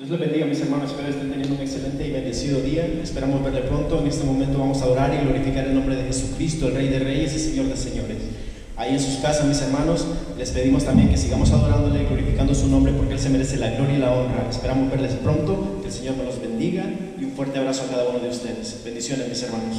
Dios les bendiga, mis hermanos. Espero que estén teniendo un excelente y bendecido día. Esperamos verle pronto. En este momento vamos a orar y glorificar el nombre de Jesucristo, el Rey de Reyes y Señor de Señores. Ahí en sus casas, mis hermanos, les pedimos también que sigamos adorándole y glorificando su nombre, porque Él se merece la gloria y la honra. Esperamos verles pronto. Que el Señor me los bendiga y un fuerte abrazo a cada uno de ustedes. Bendiciones, mis hermanos.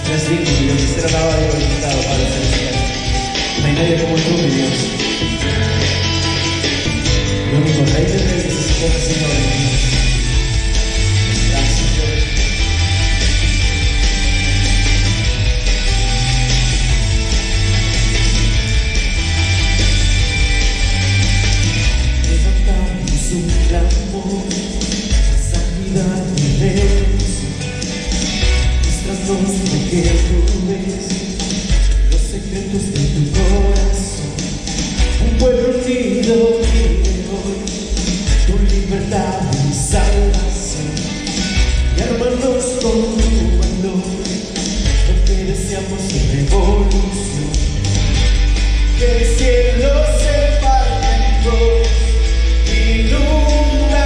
Seas digno, mi Dios, de ser alabado y glorificado, Padre Celestial. No hay nadie como tú, mi Dios. El único Rey de Reyes y Señor de Señores. Gracias, Dios. Levantamos un clamor, sanidad y redención. Muéstranos lo que tú ves, los secretos de tu corazón. Un pueblo unido vive hoy, tu libertad y salvación. Y hermanos con tu valor, lo que deseamos es revolución. Que el cielo se parta en dos, inunda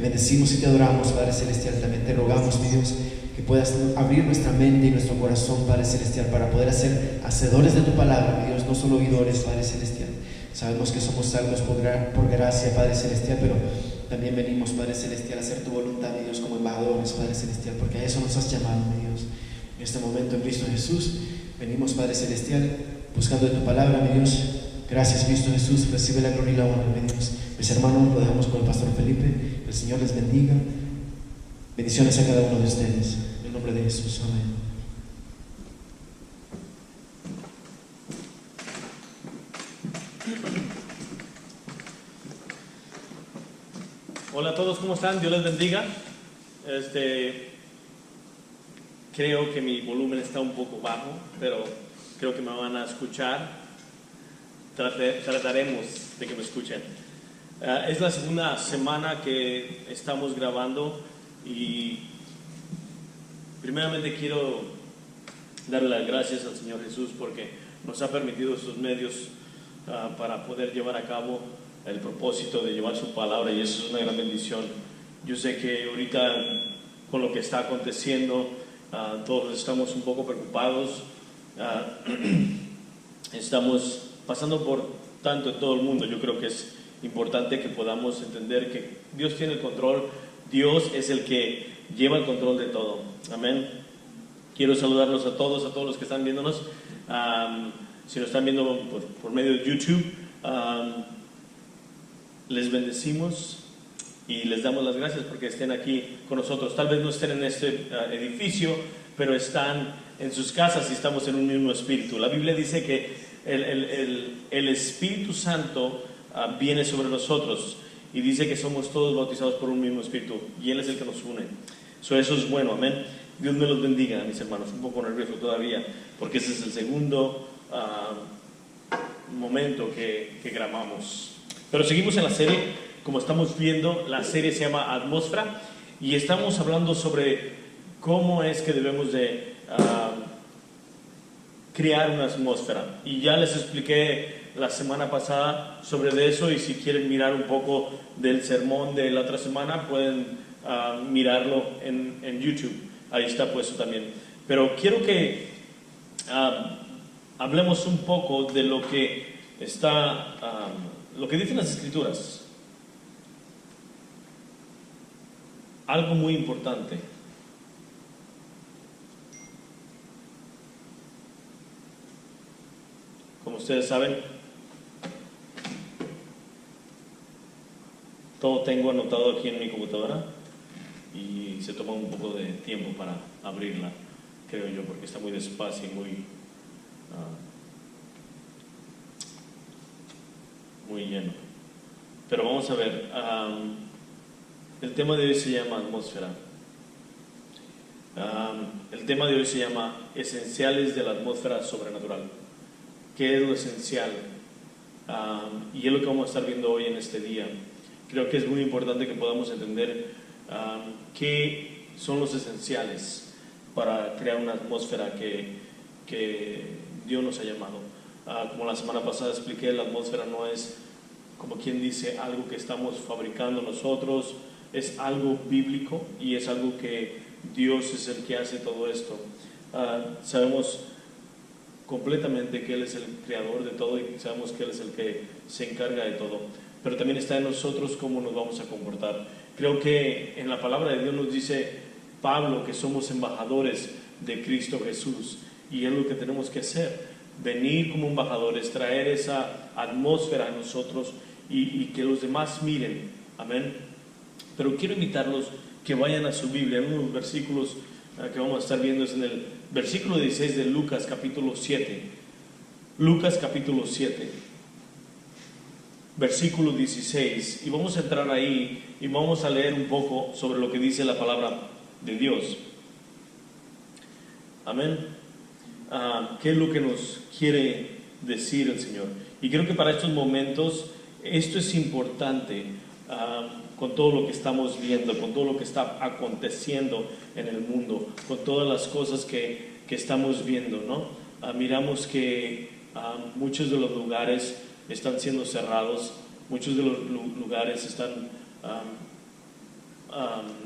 Bendecimos y te adoramos, Padre Celestial. También te rogamos, mi Dios, que puedas abrir nuestra mente y nuestro corazón, Padre Celestial, para poder ser hacedores de tu palabra, mi Dios, no solo oidores, Padre Celestial. Sabemos que somos salvos por gracia, Padre Celestial, pero también venimos, Padre Celestial, a hacer tu voluntad, mi Dios, como embajadores, Padre Celestial, porque a eso nos has llamado, mi Dios. En este momento, en Cristo Jesús, venimos, Padre Celestial, buscando de tu palabra, mi Dios. Gracias, Cristo Jesús. Recibe la gloria y la honra, mi Dios. Mis hermanos, lo dejamos con el pastor Felipe. El Señor les bendiga. Bendiciones a cada uno de ustedes. En el nombre de Jesús. Amén. Hola a todos, ¿cómo están? Dios les bendiga. Creo que mi volumen está un poco bajo, pero creo que me van a escuchar. Trataremos de que me escuchen. Es la segunda semana que estamos grabando y primeramente quiero darle las gracias al Señor Jesús porque nos ha permitido estos medios para poder llevar a cabo el propósito de llevar su palabra, y eso es una gran bendición. Yo sé que ahorita con lo que está aconteciendo todos estamos un poco preocupados, estamos pasando por tanto en todo el mundo. Yo creo que es importante que podamos entender que Dios tiene el control, Dios es el que lleva el control de todo. Amén. Quiero saludarlos a todos los que están viéndonos. Si nos están viendo por medio de YouTube, les bendecimos y les damos las gracias porque estén aquí con nosotros. Tal vez no estén en este edificio, pero están en sus casas y estamos en un mismo espíritu. La Biblia dice que el Espíritu Santo viene sobre nosotros y dice que somos todos bautizados por un mismo Espíritu y Él es el que nos une. Eso es bueno, amén. Dios me los bendiga, mis hermanos. Un poco nervioso todavía porque ese es el segundo momento que grabamos. Pero seguimos en la serie. Como estamos viendo, la serie se llama Atmósfera y estamos hablando sobre cómo es que debemos de crear una atmósfera. Y ya les expliqué la semana pasada sobre eso, y si quieren mirar un poco del sermón de la otra semana pueden mirarlo en YouTube. Ahí está puesto también. Pero quiero que hablemos un poco de lo que lo que dicen las Escrituras. Algo muy importante. Como ustedes saben, todo tengo anotado aquí en mi computadora y se toma un poco de tiempo para abrirla, creo yo, porque está muy despacio y muy lleno. Pero vamos a ver, el tema de hoy se llama atmósfera. El tema de hoy se llama esenciales de la atmósfera sobrenatural. ¿Qué es lo esencial? Y es lo que vamos a estar viendo hoy en este día. Creo que es muy importante que podamos entender ¿qué son los esenciales para crear una atmósfera que Dios nos ha llamado? Como la semana pasada expliqué, la atmósfera no es, como quien dice, algo que estamos fabricando nosotros, es algo bíblico y es algo que Dios es el que hace todo esto. Sabemos completamente que Él es el creador de todo y sabemos que Él es el que se encarga de todo, pero también está en nosotros cómo nos vamos a comportar. Creo que en la palabra de Dios nos dice Pablo que somos embajadores de Cristo Jesús, y es lo que tenemos que hacer, venir como embajadores, traer esa atmósfera a nosotros y que los demás miren. Amén. Pero quiero invitarlos que vayan a su Biblia. En unos versículos que vamos a estar viendo es en el versículo 16 de Lucas capítulo 7. Lucas capítulo 7, versículo 16. Y vamos a entrar ahí y vamos a leer un poco sobre lo que dice la palabra de Dios. Amén. ¿Qué es lo que nos quiere decir el Señor? Y creo que para estos momentos esto es importante, con todo lo que estamos viendo, con todo lo que está aconteciendo en el mundo, con todas las cosas que estamos viendo, ¿no? Miramos que muchos de los lugares están siendo cerrados, muchos de los lugares están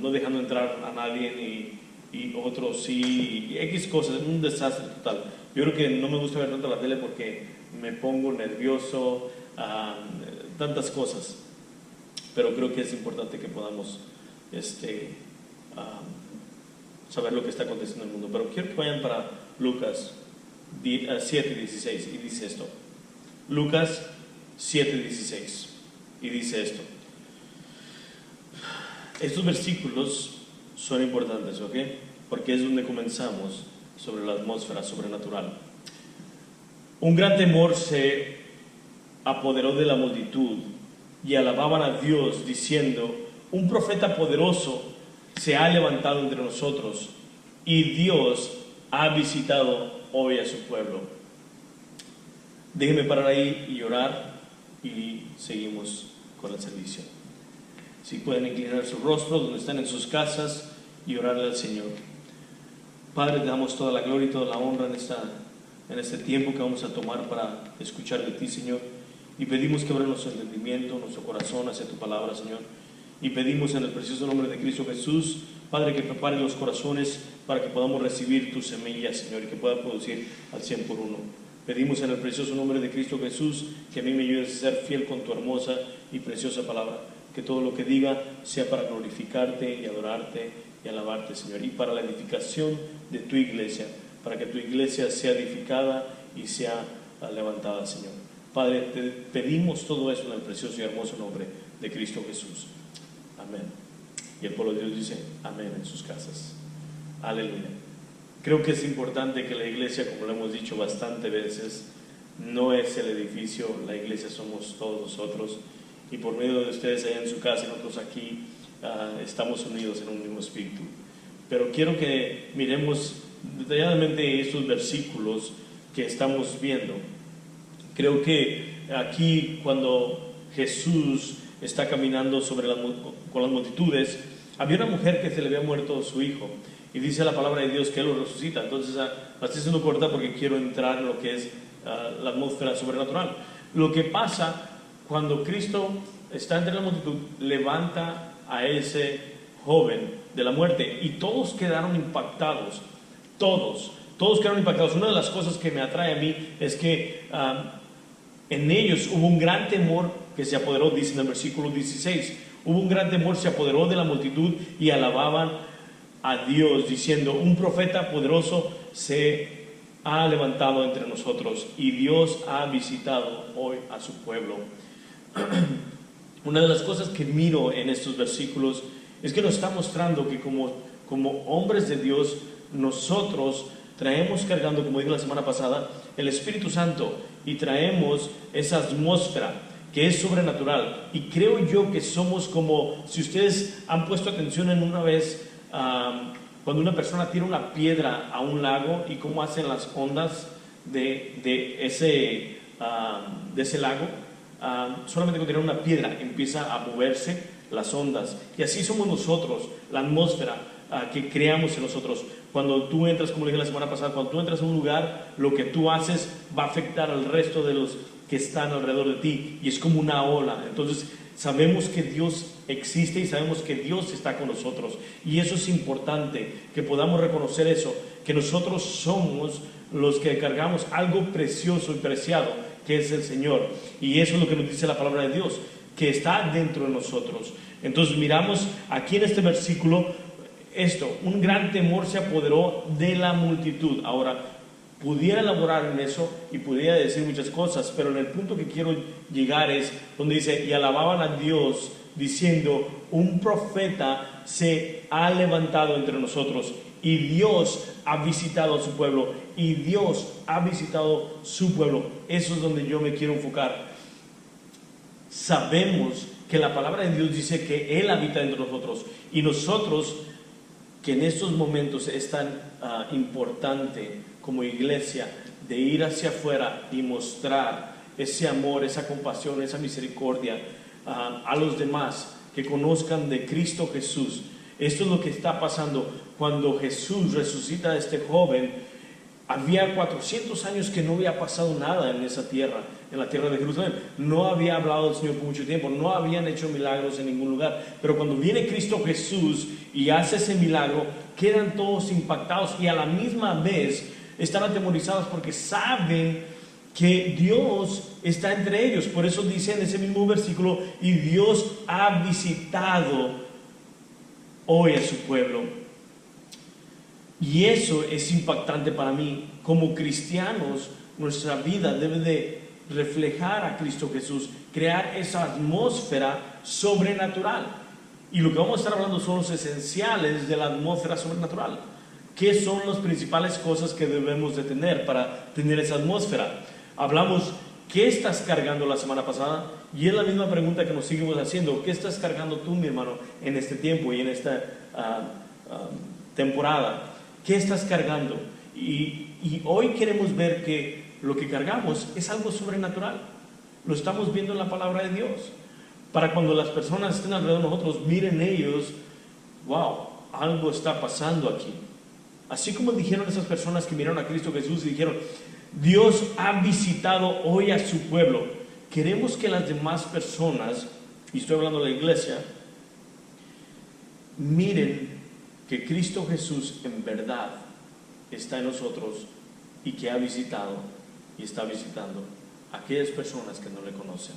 no dejando entrar a nadie, y otros sí, y X cosas, es un desastre total. Yo creo que no me gusta ver tanto la tele porque me pongo nervioso, tantas cosas, pero creo que es importante que podamos saber lo que está aconteciendo en el mundo. Pero quiero que vayan para Lucas 7:16 y dice esto. Lucas 7:16 y dice esto. Estos versículos son importantes, ¿ok? Porque es donde comenzamos sobre la atmósfera sobrenatural. Un gran temor se apoderó de la multitud y alababan a Dios diciendo: un profeta poderoso se ha levantado entre nosotros y Dios ha visitado hoy a su pueblo. Déjenme parar ahí y orar y seguimos con el servicio. Si pueden inclinar su rostro donde están en sus casas y orarle al Señor. Padre, te damos toda la gloria y toda la honra en este tiempo que vamos a tomar para escuchar de ti, Señor. Y pedimos que abra nuestro entendimiento, nuestro corazón hacia tu palabra, Señor. Y pedimos en el precioso nombre de Cristo Jesús, Padre, que prepare los corazones para que podamos recibir tu semilla, Señor, y que pueda producir al 100 por 1. Pedimos en el precioso nombre de Cristo Jesús que a mí me ayudes a ser fiel con tu hermosa y preciosa palabra. Que todo lo que diga sea para glorificarte y adorarte y alabarte, Señor, y para la edificación de tu iglesia, para que tu iglesia sea edificada y sea levantada, Señor. Padre, te pedimos todo eso en el precioso y hermoso nombre de Cristo Jesús. Amén. Y el pueblo de Dios dice amén en sus casas. Aleluya. Creo que es importante que la iglesia, como lo hemos dicho bastante veces, no es el edificio, la iglesia somos todos nosotros, y por medio de ustedes allá en su casa y nosotros aquí estamos unidos en un mismo espíritu. Pero quiero que miremos detalladamente estos versículos que estamos viendo. Creo que aquí, cuando Jesús está caminando con las multitudes, había una mujer que se le había muerto su hijo, y dice la palabra de Dios que Él lo resucita. Entonces la estoy haciendo corta porque quiero entrar en lo que es la atmósfera sobrenatural. Lo que pasa cuando Cristo está entre la multitud, levanta a ese joven de la muerte, y todos quedaron impactados. Todos quedaron impactados. Una de las cosas que me atrae a mí es que en ellos hubo un gran temor que se apoderó, dice en el versículo 16. Hubo un gran temor, se apoderó de la multitud y alababan a Dios diciendo: un profeta poderoso se ha levantado entre nosotros y Dios ha visitado hoy a su pueblo. Una de las cosas que miro en estos versículos es que nos está mostrando que como hombres de Dios, nosotros traemos cargando, como dije la semana pasada, el Espíritu Santo, y traemos esa atmósfera que es sobrenatural. Y creo yo que somos como, si ustedes han puesto atención en una vez, cuando una persona tira una piedra a un lago y cómo hacen las ondas de ese lago. Solamente con tirar una piedra empieza a moverse las ondas. Y así somos nosotros, la atmósfera que creamos en nosotros. Cuando tú entras, como le dije la semana pasada, cuando tú entras a un lugar, lo que tú haces va a afectar al resto de los que están alrededor de ti, y es como una ola. Entonces sabemos que Dios existe y sabemos que Dios está con nosotros, y eso es importante, que podamos reconocer eso, que nosotros somos los que cargamos algo precioso y preciado, que es el Señor, y eso es lo que nos dice la palabra de Dios, que está dentro de nosotros. Entonces miramos aquí en este versículo esto: un gran temor se apoderó de la multitud. Ahora, pudiera elaborar en eso y pudiera decir muchas cosas, pero en el punto que quiero llegar es donde dice: y alababan a Dios diciendo, un profeta se ha levantado entre nosotros, y Dios ha visitado a su pueblo, y Dios ha visitado su pueblo. Eso es donde yo me quiero enfocar. Sabemos que la palabra de Dios dice que Él habita entre nosotros, y nosotros, que en estos momentos es tan importante como iglesia de ir hacia afuera y mostrar ese amor, esa compasión, esa misericordia a los demás, que conozcan de Cristo Jesús. Esto es lo que está pasando. Cuando Jesús resucita a este joven, había 400 años que no había pasado nada en esa tierra, en la tierra de Jerusalén. No había hablado el Señor por mucho tiempo, no habían hecho milagros en ningún lugar. Pero cuando viene Cristo Jesús y hace ese milagro, quedan todos impactados, y a la misma vez están atemorizados porque saben que Dios está entre ellos. Por eso dice en ese mismo versículo: y Dios ha visitado hoy a su pueblo. Y eso es impactante para mí. Como cristianos, nuestra vida debe de reflejar a Cristo Jesús, crear esa atmósfera sobrenatural. Y lo que vamos a estar hablando son los esenciales de la atmósfera sobrenatural. ¿Qué son las principales cosas que debemos de tener para tener esa atmósfera? Hablamos, ¿qué estás cargando la semana pasada? Y es la misma pregunta que nos seguimos haciendo. ¿Qué estás cargando tú, mi hermano, en este tiempo y en esta temporada? ¿Qué estás cargando? Y hoy queremos ver que lo que cargamos es algo sobrenatural. Lo estamos viendo en la palabra de Dios. Para cuando las personas estén alrededor de nosotros, miren ellos, wow, algo está pasando aquí. Así como dijeron esas personas que miraron a Cristo Jesús y dijeron, Dios ha visitado hoy a su pueblo. Queremos que las demás personas, y estoy hablando de la iglesia, miren que Cristo Jesús en verdad está en nosotros, y que ha visitado y está visitando a aquellas personas que no le conocen.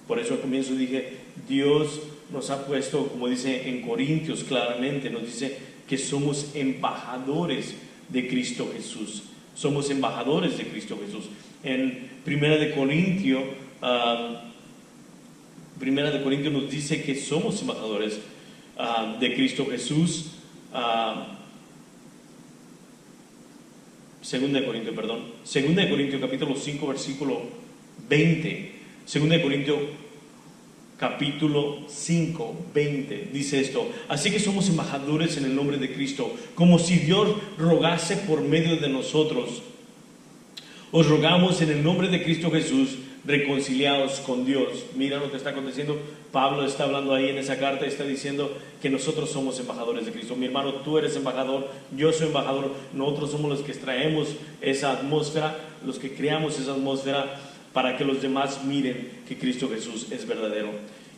Por eso al comienzo dije, Dios nos ha puesto, como dice en Corintios claramente, nos dice que somos embajadores de Cristo Jesús. Somos embajadores de Cristo Jesús. En Primera de Corintios nos dice que somos embajadores de Cristo Jesús. Segunda de Corintios capítulo 5 versículo 20. Segunda de Corintios capítulo 5 20 dice esto: así que somos embajadores en el nombre de Cristo, como si Dios rogase por medio de nosotros. Os rogamos en el nombre de Cristo Jesús, reconciliados con Dios. Mira lo que está aconteciendo. Pablo está hablando ahí en esa carta, está diciendo que nosotros somos embajadores de Cristo. Mi hermano, tú eres embajador, yo soy embajador. Nosotros somos los que extraemos esa atmósfera, los que creamos esa atmósfera para que los demás miren que Cristo Jesús es verdadero.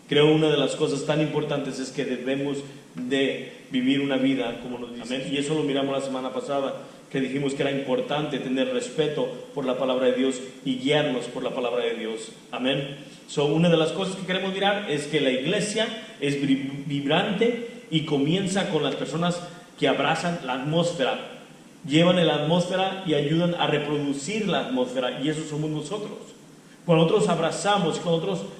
Creo una de las cosas tan importantes es que debemos de vivir una vida como nos dice. Amén. Y eso lo miramos la semana pasada, que dijimos que era importante tener respeto por la palabra de Dios y guiarnos por la palabra de Dios. Amén. Una de las cosas que queremos mirar es que la iglesia es vibrante y comienza con las personas que abrazan la atmósfera, llevan la atmósfera y ayudan a reproducir la atmósfera, y eso somos nosotros. Cuando nosotros abrazamos, cuando nosotros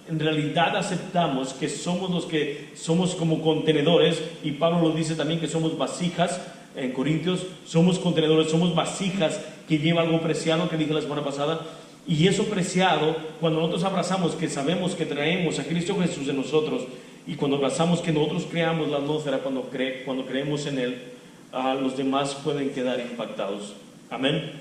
en realidad aceptamos que somos los que somos como contenedores, y Pablo lo dice también que somos vasijas. En Corintios somos contenedores, somos vasijas que lleva algo preciado, que dije la semana pasada. Y eso preciado, cuando nosotros abrazamos, que sabemos que traemos a Cristo Jesús en nosotros, y cuando abrazamos que nosotros creamos la atmósfera, cuando creemos en Él, los demás pueden quedar impactados. Amén.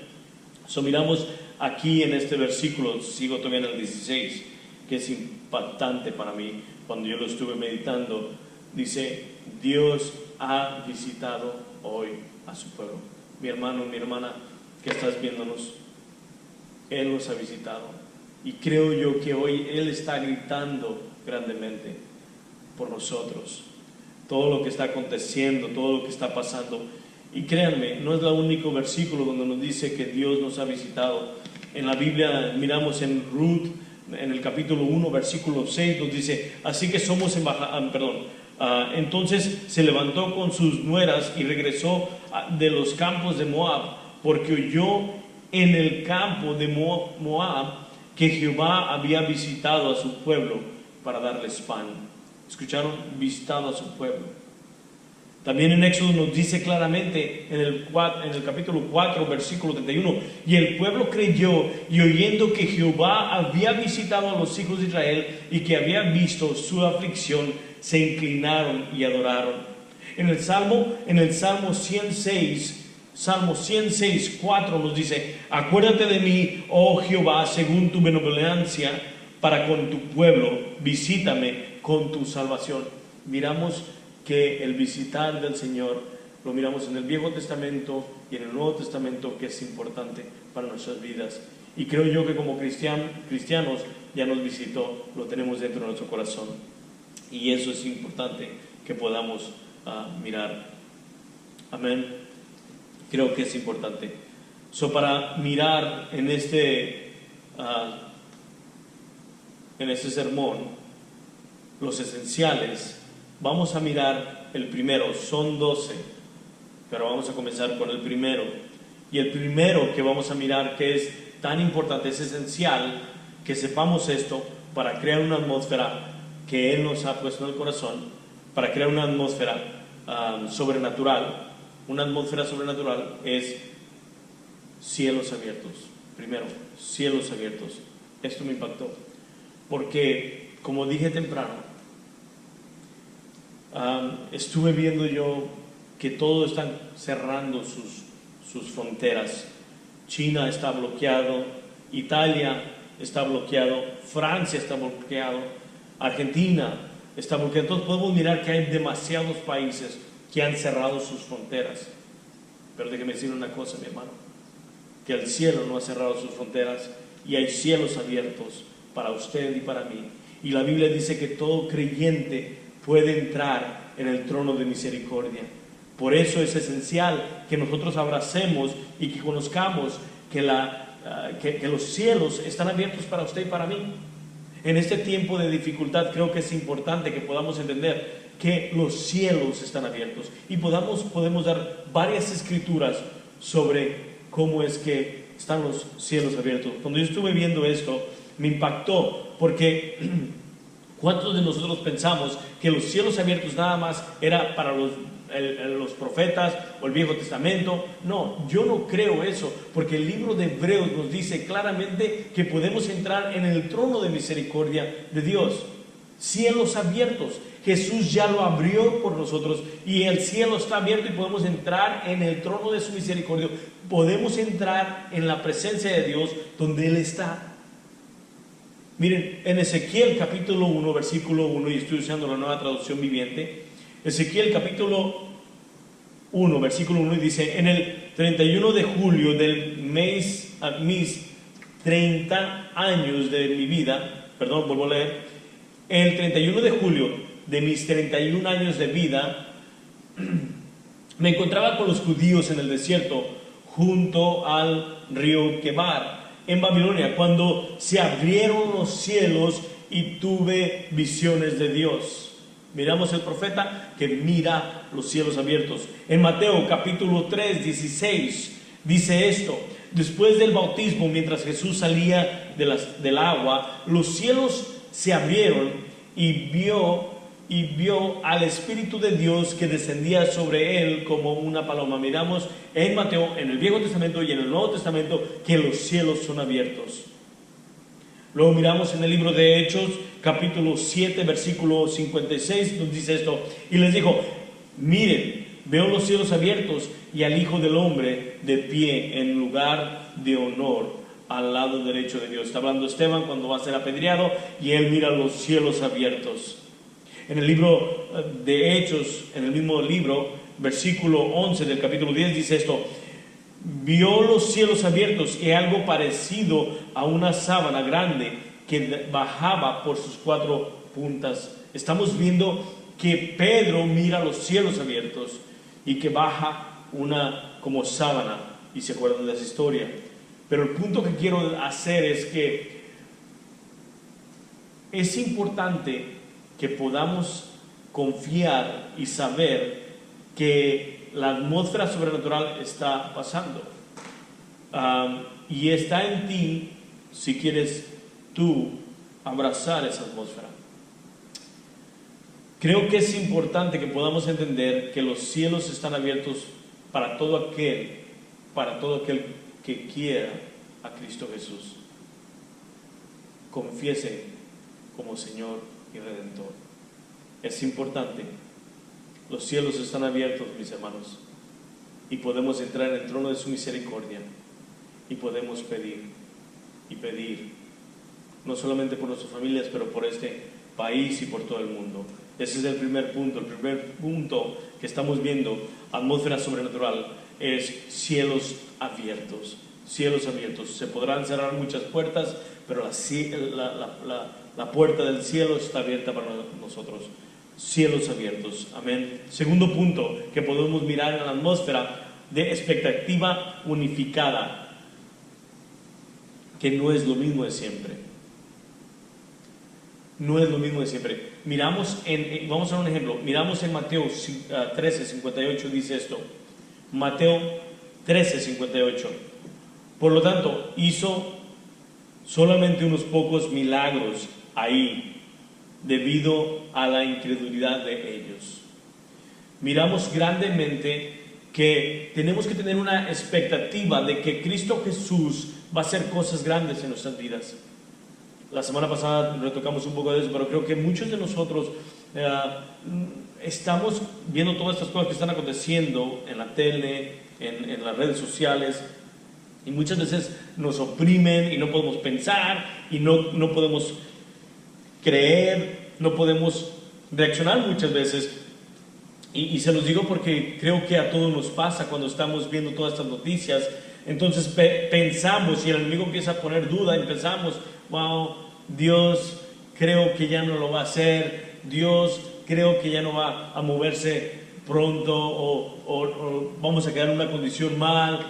Miramos aquí en este versículo, sigo todavía en el 16, que es impactante para mí. cuando yo lo estuve meditando, dice, Dios ha visitado hoy a su pueblo. Mi hermano, mi hermana, que estás viéndonos, Él nos ha visitado. Y creo yo que hoy Él está gritando grandemente por nosotros. Todo lo que está aconteciendo, todo lo que está pasando. Y créanme, no es el único versículo donde nos dice que Dios nos ha visitado. En la Biblia miramos en Ruth, en el capítulo 1, versículo 6, nos dice, así que somos entonces se levantó con sus nueras y regresó de los campos de Moab, porque oyó en el campo de Moab que Jehová había visitado a su pueblo para darles pan. ¿Escucharon? Visitado a su pueblo. También en Éxodo nos dice claramente en el capítulo 4, versículo 31, y el pueblo creyó, y oyendo que Jehová había visitado a los hijos de Israel y que había visto su aflicción, se inclinaron y adoraron. En el Salmo 106, 4 nos dice, acuérdate de mí, oh Jehová, según tu benevolencia para con tu pueblo, visítame con tu salvación. Miramos que el visitar del Señor lo miramos en el Viejo Testamento y en el Nuevo Testamento, que es importante para nuestras vidas. Y creo yo que como cristianos ya nos visitó, lo tenemos dentro de nuestro corazón. Y eso es importante que podamos mirar. Amén. Creo que es importante. Para mirar en este sermón los esenciales, vamos a mirar el primero. Son 12, pero vamos a comenzar con el primero. Y el primero que vamos a mirar, que es tan importante, es esencial que sepamos esto para crear una atmósfera que Él nos ha puesto en el corazón, para crear una atmósfera sobrenatural. Una atmósfera sobrenatural es cielos abiertos. Primero, cielos abiertos. Esto me impactó, porque como dije temprano, estuve viendo yo que todos están cerrando sus fronteras. China está bloqueado, Italia está bloqueado, Francia está bloqueado, Argentina está bloqueado. Entonces podemos mirar que hay demasiados países que han cerrado sus fronteras. Pero déjeme decir una cosa, mi hermano, que el cielo no ha cerrado sus fronteras y hay cielos abiertos para usted y para mí. Y la Biblia dice que todo creyente puede entrar en el trono de misericordia. Por eso es esencial que nosotros abracemos y que conozcamos que los cielos están abiertos para usted y para mí. En este tiempo de dificultad creo que es importante que podamos entender que los cielos están abiertos y podemos dar varias escrituras sobre cómo es que están los cielos abiertos. Cuando yo estuve viendo esto, me impactó, porque ¿cuántos de nosotros pensamos que los cielos abiertos nada más era para los profetas o el Viejo Testamento? No, yo no creo eso, porque el libro de Hebreos nos dice claramente que podemos entrar en el trono de misericordia de Dios. Cielos abiertos. Jesús ya lo abrió por nosotros y el cielo está abierto y podemos entrar en el trono de su misericordia. Podemos entrar en la presencia de Dios donde Él está. Miren, en Ezequiel capítulo 1, versículo 1, y estoy usando la Nueva Traducción Viviente. Ezequiel capítulo 1, versículo 1, dice, en el 31 de julio del mes, mis 30 años de mi vida, perdón, vuelvo a leer, el 31 de julio de mis 31 años de vida, me encontraba con los judíos en el desierto, junto al río Quebar, en Babilonia, cuando se abrieron los cielos y tuve visiones de Dios. Miramos el profeta que mira los cielos abiertos. En Mateo capítulo 3, 16, dice esto: después del bautismo, mientras Jesús salía del agua, los cielos se abrieron y vio al Espíritu de Dios que descendía sobre él como una paloma. Miramos en Mateo, en el Viejo Testamento y en el Nuevo Testamento, que los cielos son abiertos. Luego miramos en el libro de Hechos, capítulo 7, versículo 56, nos dice esto: y les dijo, miren, veo los cielos abiertos y al Hijo del Hombre de pie en lugar de honor al lado derecho de Dios. Está hablando Esteban cuando va a ser apedreado y él mira los cielos abiertos. En el libro de Hechos, en el mismo libro, versículo 11 del capítulo 10 dice esto: vio los cielos abiertos y algo parecido a una sábana grande que bajaba por sus 4 puntas. Estamos viendo que Pedro mira los cielos abiertos y que baja una como sábana, y se acuerdan de esa historia. Pero el punto que quiero hacer es que es importante que podamos confiar y saber que la atmósfera sobrenatural está pasando, y está en ti si quieres tú abrazar esa atmósfera. Creo que es importante que podamos entender que los cielos están abiertos para todo aquel que quiera a Cristo Jesús, confiese como Señor y Redentor. Es importante. Los cielos están abiertos, mis hermanos, y podemos entrar en el trono de su misericordia y podemos pedir y pedir, no solamente por nuestras familias, pero por este país y por todo el mundo. Ese es el primer punto. El primer punto que estamos viendo, atmósfera sobrenatural, es cielos abiertos. Cielos abiertos. Se podrán cerrar muchas puertas, pero la puerta del cielo está abierta para nosotros. Cielos abiertos. Amén. Segundo punto que podemos mirar en la atmósfera, de expectativa unificada, que no es lo mismo de siempre. No es lo mismo de siempre. Vamos a dar un ejemplo. Miramos en Mateo 13:58, dice esto. Mateo 13:58. Por lo tanto, hizo solamente unos pocos milagros ahí, debido a la incredulidad de ellos. Miramos grandemente que tenemos que tener una expectativa de que Cristo Jesús va a hacer cosas grandes en nuestras vidas. La semana pasada retocamos un poco de eso, pero creo que muchos de nosotros estamos viendo todas estas cosas que están aconteciendo en la tele, en las redes sociales, y muchas veces nos oprimen y no podemos pensar y no podemos creer, no podemos reaccionar muchas veces. Y se los digo porque creo que a todos nos pasa cuando estamos viendo todas estas noticias. Entonces pensamos, y el enemigo empieza a poner duda, y pensamos: wow, Dios creo que ya no lo va a hacer, Dios creo que ya no va a moverse pronto, o vamos a quedar en una condición mal.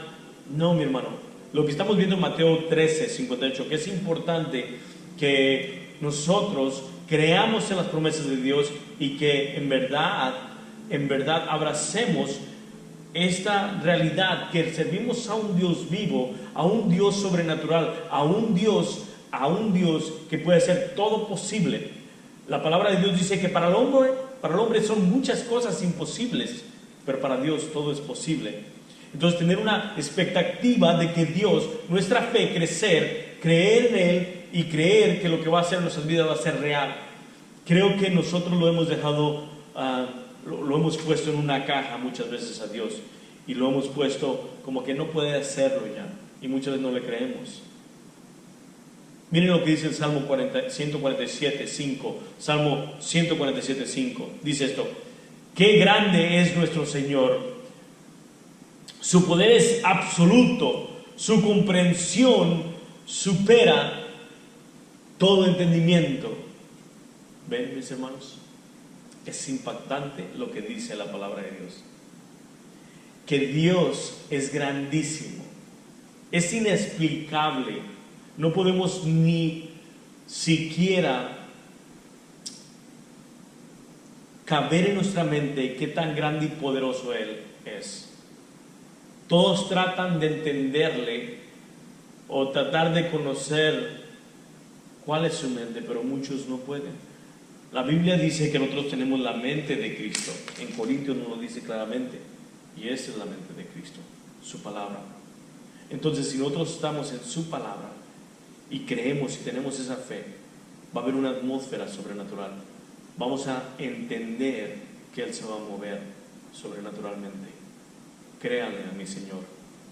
No, mi hermano, lo que estamos viendo en Mateo 13:58, que es importante que nosotros creamos en las promesas de Dios y que en verdad abracemos esta realidad, que servimos a un Dios vivo, a un Dios sobrenatural, a un Dios que puede hacer todo posible. La palabra de Dios dice que para el hombre son muchas cosas imposibles, pero para Dios todo es posible. Entonces, tener una expectativa de que Dios, nuestra fe, creer en Él y creer que lo que va a hacer en nuestras vidas va a ser real. Creo que nosotros lo hemos dejado, lo hemos puesto en una caja muchas veces a Dios, y lo hemos puesto como que no puede hacerlo ya, y muchas veces no le creemos. Miren lo que dice el Salmo 147:5. Salmo 147:5. Dice esto: qué grande es nuestro Señor, su poder es absoluto, su comprensión supera todo entendimiento. ¿Ven, mis hermanos? Es impactante lo que dice la palabra de Dios. Que Dios es grandísimo, es inexplicable. No podemos ni siquiera caber en nuestra mente qué tan grande y poderoso Él es. Todos tratan de entenderle o tratar de conocer cuál es su mente, pero muchos no pueden. La Biblia dice que nosotros tenemos la mente de Cristo. En Corintios nos lo dice claramente, y esa es la mente de Cristo, su palabra. Entonces, si nosotros estamos en su palabra y creemos y tenemos esa fe, va a haber una atmósfera sobrenatural. Vamos a entender que Él se va a mover sobrenaturalmente. Créanle a mi Señor,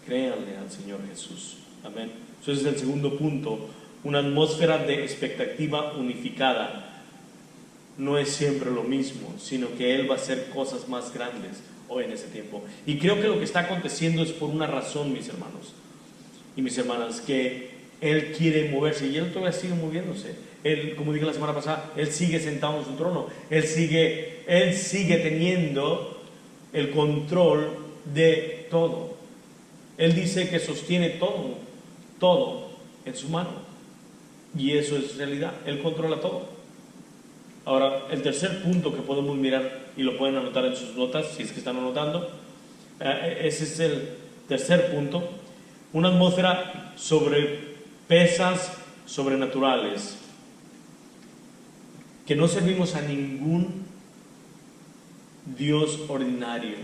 créanle al Señor Jesús. Amén. Entonces, el segundo punto, una atmósfera de expectativa unificada. no es siempre lo mismo, sino que Él va a hacer cosas más grandes hoy en ese tiempo. Y creo que lo que está aconteciendo es por una razón, mis hermanos y mis hermanas, que Él quiere moverse y Él todavía sigue moviéndose. Él, como dije la semana pasada, Él sigue sentado en su trono. Él sigue teniendo el control de todo. Él dice que sostiene todo en su mano. Y eso es realidad. Él controla todo. Ahora, el tercer punto que podemos mirar, y lo pueden anotar en sus notas, si es que están anotando, ese es el tercer punto. Una atmósfera sobre pesas sobrenaturales. Que no servimos a ningún Dios ordinario,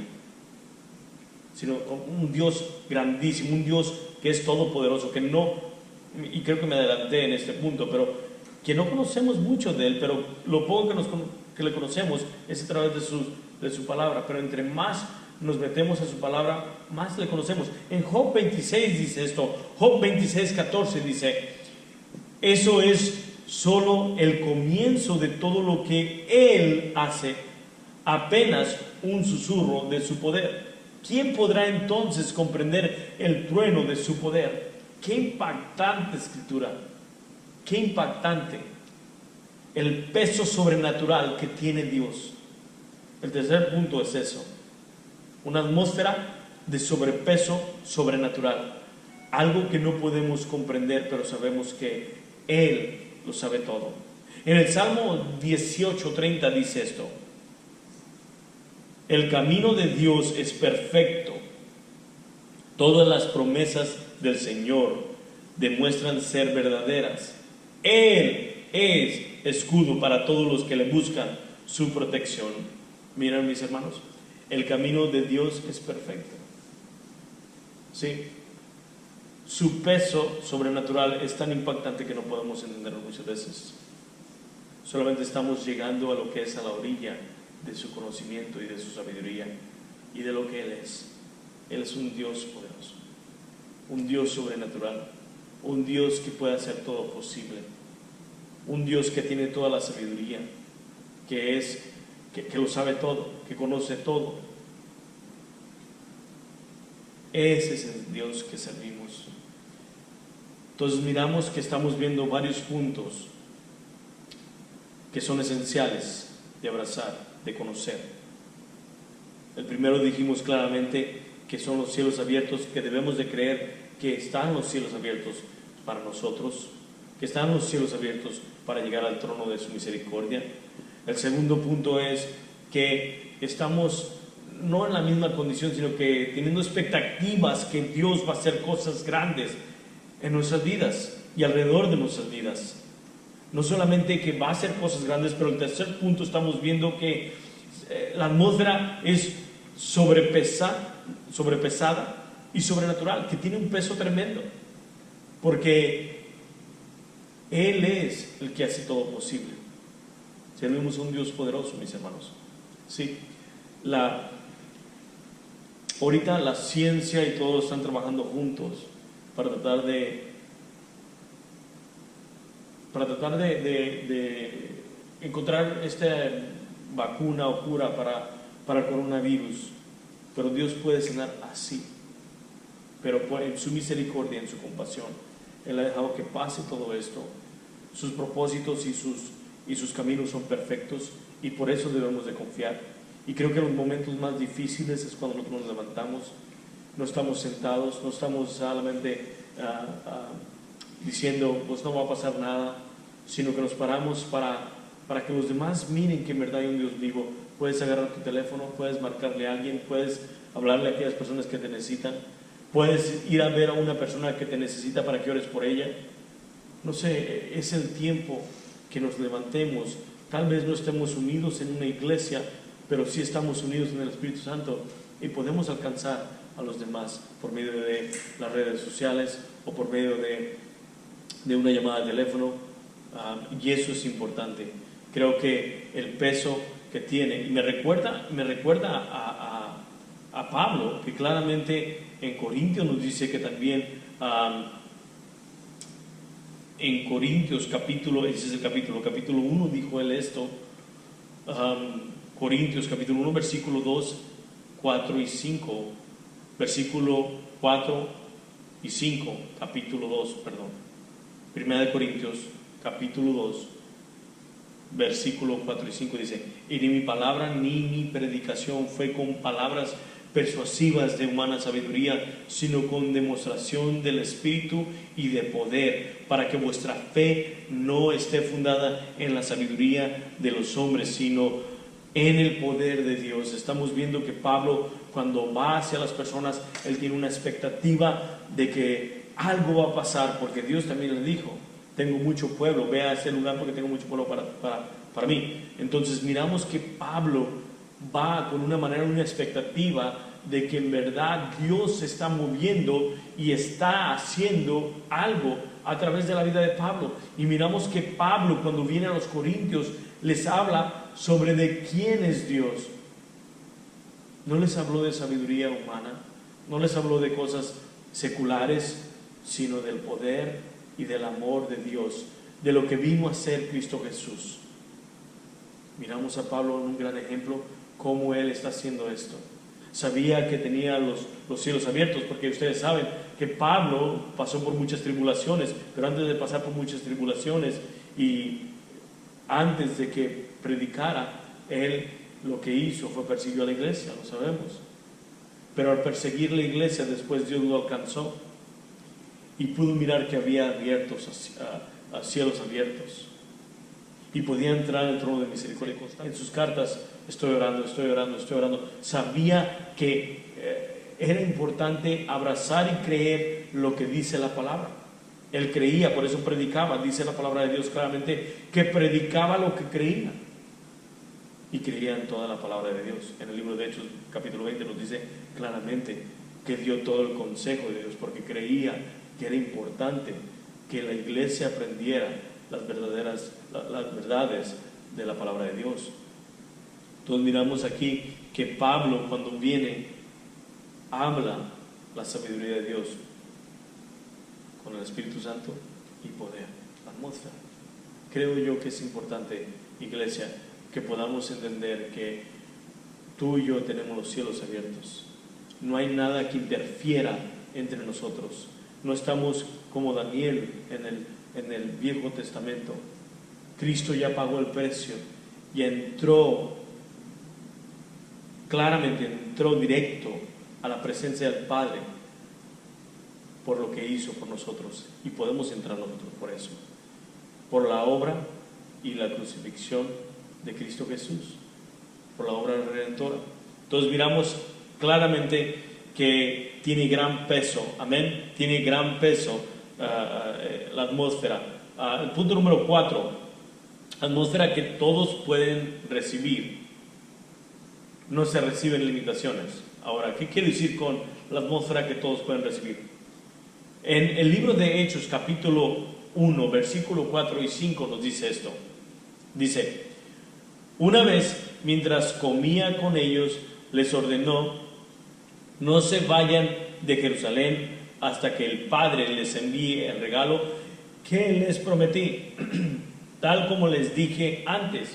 sino un Dios grandísimo, un Dios que es todopoderoso, que no, y creo que me adelanté en este punto, pero que no conocemos mucho de Él, pero lo poco que le conocemos es a través de su palabra, pero entre más nos metemos a su palabra, más le conocemos. En Job 26 dice esto, Job 26:14 dice, eso es solo el comienzo de todo lo que Él hace, apenas un susurro de su poder. ¿Quién podrá entonces comprender el trueno de su poder? Qué impactante escritura, qué impactante el peso sobrenatural que tiene Dios. El tercer punto es eso, una atmósfera de sobrepeso sobrenatural, algo que no podemos comprender, pero sabemos que Él lo sabe todo. En el Salmo 18:30 dice esto: el camino de Dios es perfecto, todas las promesas del Señor demuestran ser verdaderas. Él es escudo para todos los que le buscan su protección. Miren, mis hermanos, el camino de Dios es perfecto. Sí. Su peso sobrenatural es tan impactante que no podemos entenderlo muchas veces. Solamente estamos llegando a lo que es a la orilla de su conocimiento y de su sabiduría y de lo que Él es. Él es un Dios poderoso, un Dios sobrenatural, un Dios que puede hacer todo posible, un Dios que tiene toda la sabiduría, que lo sabe todo, que conoce todo. Ese es el Dios que servimos. Entonces miramos que estamos viendo varios puntos que son esenciales de abrazar, de conocer. El primero dijimos claramente que son los cielos abiertos, que debemos de creer que están los cielos abiertos para nosotros, que están los cielos abiertos para llegar al trono de su misericordia. El segundo punto es que estamos no en la misma condición, sino que teniendo expectativas que Dios va a hacer cosas grandes en nuestras vidas y alrededor de nuestras vidas. No solamente que va a hacer cosas grandes, pero el tercer punto estamos viendo que la atmósfera es sobrepesada y sobrenatural, que tiene un peso tremendo, porque Él es el que hace todo posible. Servimos a un Dios poderoso, mis hermanos. Sí, ahorita la ciencia y todos están trabajando juntos para tratar de encontrar esta vacuna o cura para el coronavirus. Pero Dios puede sanar así, pero en su misericordia, en su compasión, Él ha dejado que pase todo esto. Sus propósitos y sus caminos son perfectos, y por eso debemos de confiar. Y creo que en los momentos más difíciles es cuando nosotros nos levantamos, no estamos sentados, no estamos solamente diciendo pues no va a pasar nada, sino que nos paramos para que los demás miren que en verdad hay un Dios vivo. Puedes agarrar tu teléfono, puedes marcarle a alguien, puedes hablarle a aquellas personas que te necesitan, puedes ir a ver a una persona que te necesita para que ores por ella. No sé, es el tiempo que nos levantemos. Tal vez no estemos unidos en una iglesia, pero sí estamos unidos en el Espíritu Santo y podemos alcanzar a los demás por medio de las redes sociales o por medio de una llamada de teléfono, y eso es importante. Creo que el peso que tiene, y me recuerda a Pablo, que claramente en Corintios nos dice que también en Corintios capítulo 1 dijo él esto, Corintios capítulo 1, versículo 2, 4 y 5. Versículo 4 y 5, capítulo 2, perdón. Primera de Corintios, capítulo 2, versículo 4 y 5 dice: y ni mi palabra ni mi predicación fue con palabras persuasivas de humana sabiduría, sino con demostración del Espíritu y de poder, para que vuestra fe no esté fundada en la sabiduría de los hombres, sino en el poder de Dios. Estamos viendo que Pablo, cuando va hacia las personas, él tiene una expectativa de que algo va a pasar, porque Dios también le dijo: tengo mucho pueblo, ve a ese lugar porque tengo mucho pueblo para mí. Entonces miramos que Pablo va con una expectativa de que en verdad Dios se está moviendo y está haciendo algo a través de la vida de Pablo. Y miramos que Pablo, cuando viene a los Corintios, les habla sobre de quién es Dios. No les habló de sabiduría humana, no les habló de cosas seculares, sino del poder y del amor de Dios, de lo que vino a ser Cristo Jesús. Miramos a Pablo en un gran ejemplo, cómo él está haciendo esto. Sabía que tenía los cielos abiertos, porque ustedes saben que Pablo pasó por muchas tribulaciones, pero antes de pasar por muchas tribulaciones y antes de que predicara, él lo que hizo fue perseguir a la iglesia, lo sabemos. Pero al perseguir la iglesia, después Dios lo alcanzó y pudo mirar que había a cielos abiertos y podía entrar al trono de misericordia. En sus cartas: estoy orando. Sabía que era importante abrazar y creer lo que dice la palabra. Él creía, por eso predicaba. Dice la palabra de Dios claramente que predicaba lo que creía, y creía en toda la palabra de Dios. En el libro de Hechos capítulo 20 nos dice claramente que dio todo el consejo de Dios, porque creía que era importante que la iglesia aprendiera las verdades de la palabra de Dios. Entonces miramos aquí que Pablo, cuando viene, habla la sabiduría de Dios con el Espíritu Santo y poder, la atmósfera. Creo yo que es importante, iglesia, que podamos entender que tú y yo tenemos los cielos abiertos. No hay nada que interfiera entre nosotros. No estamos como Daniel en el Viejo Testamento. Cristo ya pagó el precio y entró directo a la presencia del Padre por lo que hizo por nosotros, y podemos entrar nosotros por eso, por la obra y la crucifixión de Cristo Jesús, por la obra redentora. Entonces miramos claramente que tiene gran peso, amén, tiene gran peso la atmósfera. El punto número 4, atmósfera que todos pueden recibir. No se reciben limitaciones. Ahora, ¿qué quiere decir con la atmósfera que todos pueden recibir? En el libro de Hechos capítulo 1, versículo 4 y 5 nos dice esto. Dice: una vez, mientras comía con ellos, les ordenó: no se vayan de Jerusalén hasta que el Padre les envíe el regalo que les prometí, tal como les dije antes.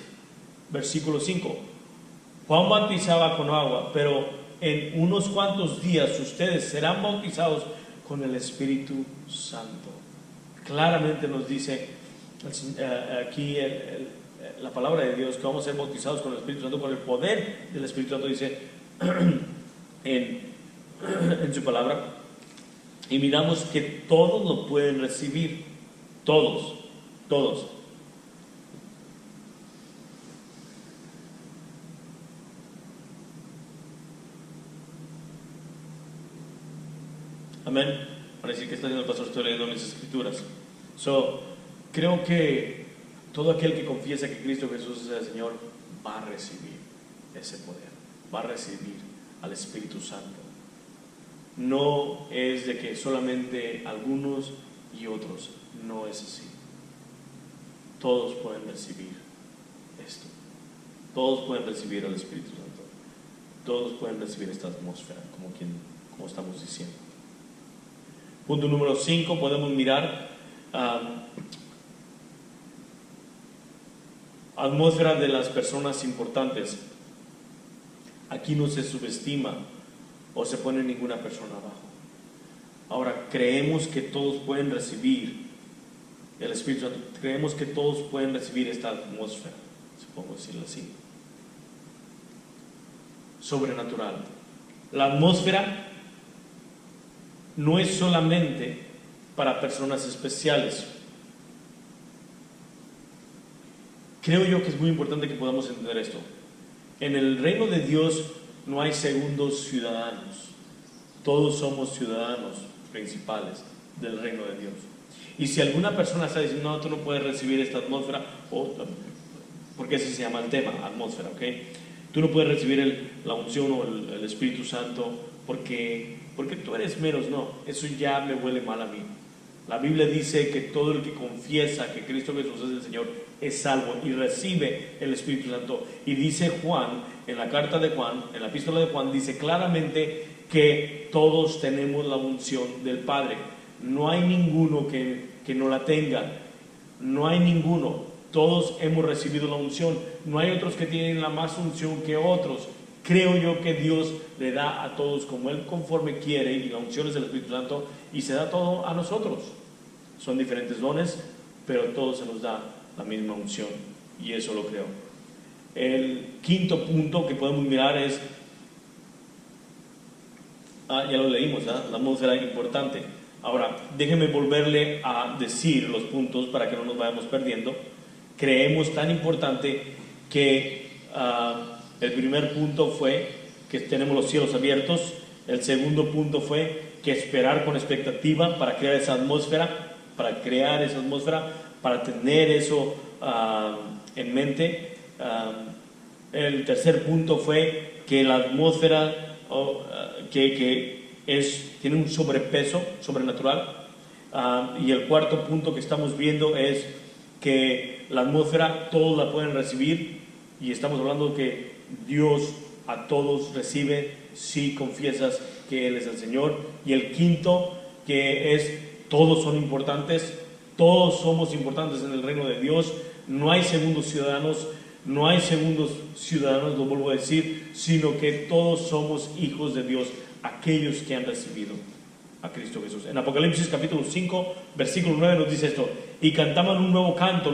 Versículo 5: Juan bautizaba con agua, pero en unos cuantos días ustedes serán bautizados con el Espíritu Santo. Claramente nos dice aquí la palabra de Dios que vamos a ser bautizados con el Espíritu Santo, con el poder del Espíritu Santo, dice en su palabra. Y miramos que todos lo pueden recibir, todos. Amén. Parece que está diciendo el pastor: estoy leyendo mis escrituras. Creo que todo aquel que confiesa que Cristo Jesús es el Señor va a recibir ese poder, va a recibir al Espíritu Santo. No es de que solamente algunos y otros, no es así. Todos pueden recibir esto. Todos pueden recibir al Espíritu Santo. Todos pueden recibir esta atmósfera, como estamos diciendo. Punto número 5, podemos mirar Atmósfera de las personas importantes. Aquí no se subestima o se pone ninguna persona abajo. Ahora, creemos que todos pueden recibir el Espíritu Santo. Creemos que todos pueden recibir esta atmósfera, si podemos decirlo así, sobrenatural. La atmósfera no es solamente para personas especiales. Creo yo que es muy importante que podamos entender esto. En el reino de Dios no hay segundos ciudadanos. Todos somos ciudadanos principales del reino de Dios. Y si alguna persona está diciendo, no, tú no puedes recibir esta atmósfera, porque ese se llama el tema, atmósfera, ¿ok? Tú no puedes recibir la unción o el Espíritu Santo porque tú eres menos. No, eso ya me huele mal a mí. La Biblia dice que todo el que confiesa que Cristo Jesús es el Señor es salvo y recibe el Espíritu Santo. Y dice Juan, en la carta de Juan, en la epístola de Juan, dice claramente que todos tenemos la unción del Padre. No hay ninguno que no la tenga. No hay ninguno. Todos hemos recibido la unción. No hay otros que tienen la más unción que otros. Creo yo que Dios le da a todos como Él conforme quiere, y la unción es del Espíritu Santo, y se da todo a nosotros. Son diferentes dones, pero todos se nos da la misma unción, y eso lo creo. El quinto punto que podemos mirar es, ya lo leímos, la atmósfera importante. Ahora, déjenme volverle a decir los puntos para que no nos vayamos perdiendo. Creemos tan importante que el primer punto fue que tenemos los cielos abiertos. El segundo punto fue que esperar con expectativa para crear esa atmósfera, para tener eso en mente. El tercer punto fue que la atmósfera tiene un sobrepeso sobrenatural. Y el cuarto punto que estamos viendo es que la atmósfera todos la pueden recibir, y estamos hablando que Dios a todos recibe si confiesas que Él es el Señor. Y el quinto, que es todos son importantes, todos somos importantes en el reino de Dios. No hay segundos ciudadanos, lo vuelvo a decir, sino que todos somos hijos de Dios, aquellos que han recibido a Cristo Jesús. En Apocalipsis capítulo 5, versículo 9 nos dice esto: y cantaban un nuevo canto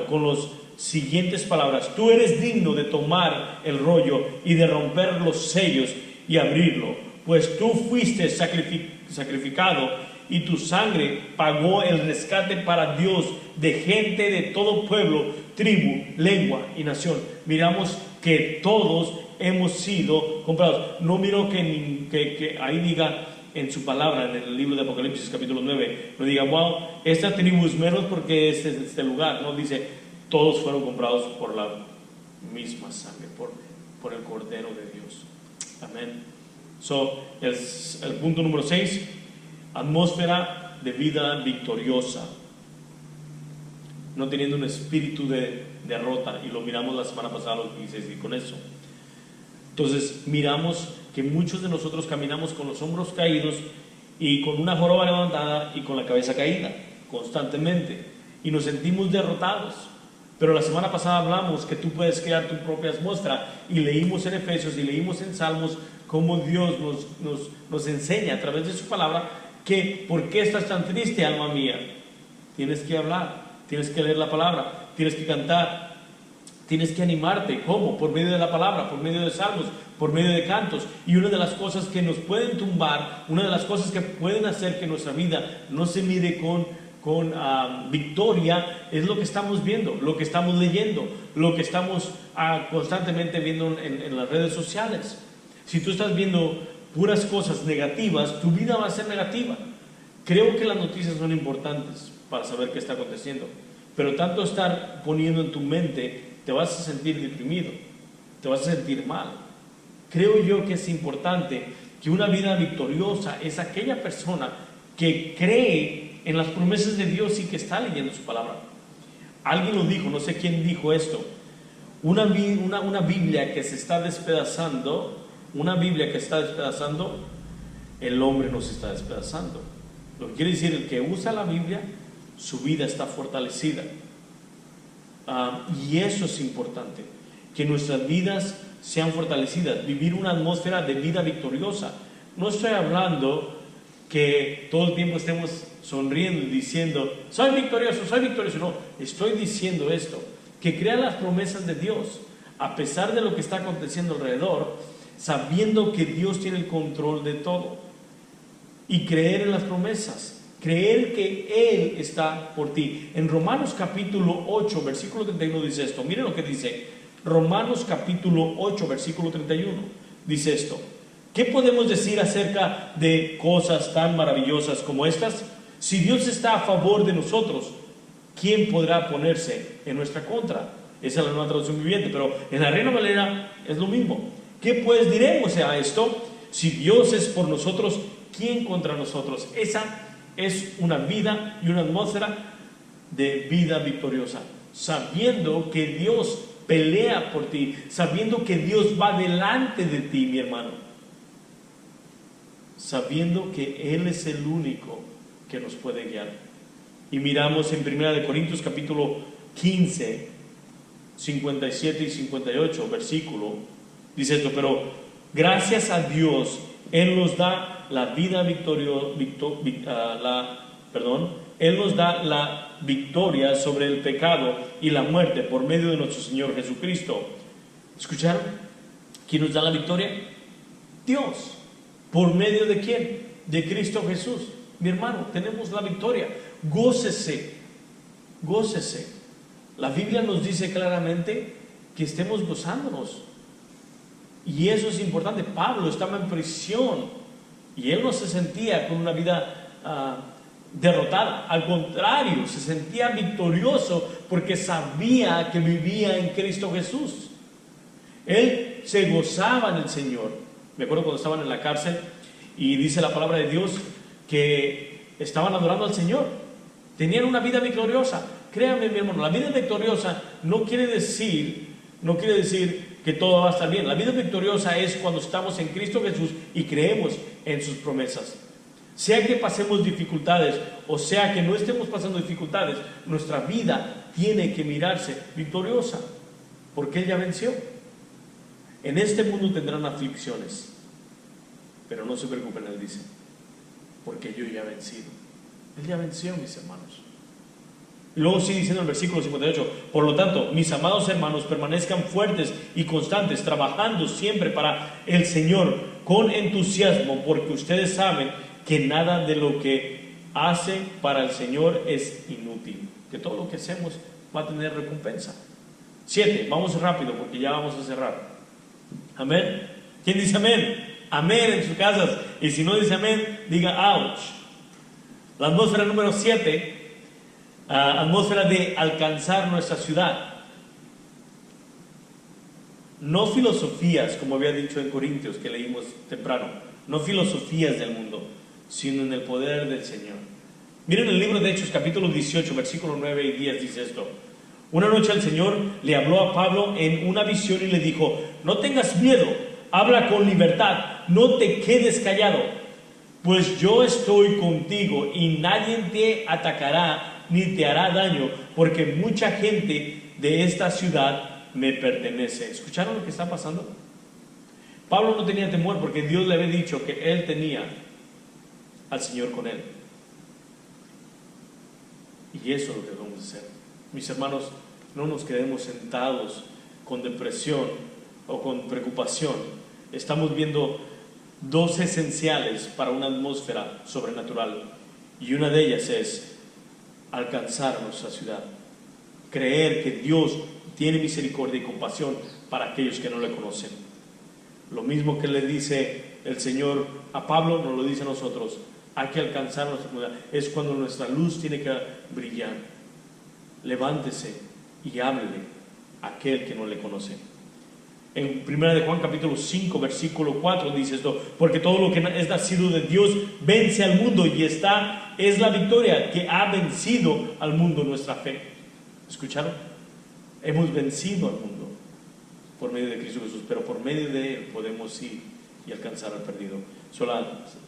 con los siguientes palabras: tú eres digno de tomar el rollo y de romper los sellos y abrirlo, pues tú fuiste sacrificado y tu sangre pagó el rescate para Dios de gente de todo pueblo, tribu, lengua y nación. Miramos que todos hemos sido comprados. No miro que ahí diga en su palabra, en el libro de Apocalipsis capítulo 9, no diga, wow, esta tribu es menos porque es de este lugar. No, dice, todos fueron comprados por la misma sangre, por el Cordero de Dios. Amén. El punto número 6, atmósfera de vida victoriosa, no teniendo un espíritu de derrota, y lo miramos la semana pasada, los 16, y con eso. Entonces miramos que muchos de nosotros caminamos con los hombros caídos y con una joroba levantada y con la cabeza caída constantemente, y nos sentimos derrotados. Pero la semana pasada hablamos que tú puedes crear tu propia atmósfera, y leímos en Efesios y leímos en Salmos cómo Dios nos enseña a través de su palabra que ¿por qué estás tan triste, alma mía? Tienes que hablar, tienes que leer la palabra, tienes que cantar, tienes que animarte. ¿Cómo? Por medio de la palabra, por medio de salmos, por medio de cantos. Y una de las cosas que nos pueden tumbar, una de las cosas que pueden hacer que nuestra vida no se mire con victoria, es lo que estamos viendo, lo que estamos leyendo, lo que estamos constantemente viendo en las redes sociales. Si tú estás viendo puras cosas negativas, tu vida va a ser negativa. Creo que las noticias son importantes para saber qué está aconteciendo, pero tanto estar poniendo en tu mente, te vas a sentir deprimido, te vas a sentir mal. Creo yo que es importante que una vida victoriosa es aquella persona que cree en las promesas de Dios y que está leyendo su palabra. Alguien lo dijo, no sé quién dijo esto: una Biblia que se está despedazando, el hombre no se está despedazando. Lo que quiere decir, el que usa la Biblia, su vida está fortalecida. Y eso es importante, que nuestras vidas sean fortalecidas, vivir una atmósfera de vida victoriosa. No estoy hablando que todo el tiempo estemos sonriendo y diciendo, soy victorioso. No, estoy diciendo esto, que crea las promesas de Dios, a pesar de lo que está aconteciendo alrededor, sabiendo que Dios tiene el control de todo. Y creer en las promesas, creer que Él está por ti. En Romanos capítulo 8, versículo 31 dice esto. Miren lo que dice. Romanos capítulo 8, versículo 31 dice esto. ¿Qué podemos decir acerca de cosas tan maravillosas como estas? Si Dios está a favor de nosotros, ¿quién podrá ponerse en nuestra contra? Esa es la nueva traducción viviente, pero en la Reina Valera es lo mismo. ¿Qué pues diremos a esto? Si Dios es por nosotros, ¿quién contra nosotros? Esa es una vida y una atmósfera de vida victoriosa, sabiendo que Dios pelea por ti, sabiendo que Dios va delante de ti, mi hermano, sabiendo que Él es el único que nos puede guiar. Y miramos en 1 Corintios capítulo 15, 57 y 58 versículo, dice esto: pero gracias a Dios, Él nos da la vida Él nos da la victoria sobre el pecado y la muerte por medio de nuestro Señor Jesucristo. ¿Escucharon? ¿Quién nos da la victoria? Dios. ¿Por medio de quién? De Cristo Jesús. Mi hermano, tenemos la victoria. Gócese, gócese. La Biblia nos dice claramente que estemos gozándonos. Y eso es importante. Pablo estaba en prisión y él no se sentía con una vida derrotada. Al contrario, se sentía victorioso porque sabía que vivía en Cristo Jesús. Él se gozaba en el Señor. Me acuerdo cuando estaban en la cárcel y dice la palabra de Dios que estaban adorando al Señor. Tenían una vida victoriosa. Créanme, mi hermano, la vida victoriosa no quiere decir que todo va a estar bien. La vida victoriosa es cuando estamos en Cristo Jesús y creemos en sus promesas. Sea que pasemos dificultades o sea que no estemos pasando dificultades, nuestra vida tiene que mirarse victoriosa, porque Él ya venció. En este mundo tendrán aflicciones, pero no se preocupen, Él dice, porque yo ya he vencido. Él ya venció, mis hermanos. Y luego sigue diciendo en el versículo 58, por lo tanto, mis amados hermanos, permanezcan fuertes y constantes, trabajando siempre para el Señor con entusiasmo, porque ustedes saben que nada de lo que hace para el Señor es inútil, que todo lo que hacemos va a tener recompensa. 7, vamos rápido porque ya vamos a cerrar. Amén. ¿Quién dice amén? Amén en sus casas. Y si no dice amén, diga ouch. La atmósfera número 7, atmósfera de alcanzar nuestra ciudad. No filosofías, como había dicho en Corintios, que leímos temprano, no filosofías del mundo, sino en el poder del Señor. Miren el libro de Hechos, capítulo 18, versículos 9 y 10, dice esto. Una noche el Señor le habló a Pablo en una visión y le dijo: no tengas miedo, habla con libertad, no te quedes callado, pues yo estoy contigo y nadie te atacará ni te hará daño, porque mucha gente de esta ciudad me pertenece. ¿Escucharon lo que está pasando? Pablo no tenía temor porque Dios le había dicho que él tenía al Señor con él. Y eso es lo que debemos hacer. Mis hermanos, no nos quedemos sentados con depresión o con preocupación. Estamos viendo dos esenciales para una atmósfera sobrenatural, y una de ellas es alcanzar nuestra ciudad, creer que Dios tiene misericordia y compasión para aquellos que no le conocen. Lo mismo que le dice el Señor a Pablo, nos lo dice a nosotros. Hay que alcanzar nuestra ciudad. Es cuando nuestra luz tiene que brillar. Levántese y háblele a aquel que no le conoce. En 1 de Juan capítulo 5 versículo 4 dice esto: porque todo lo que es nacido de Dios vence al mundo, y esta es la victoria que ha vencido al mundo, nuestra fe. ¿Escucharon? Hemos vencido al mundo por medio de Cristo Jesús, pero por medio de Él podemos ir y alcanzar al perdido.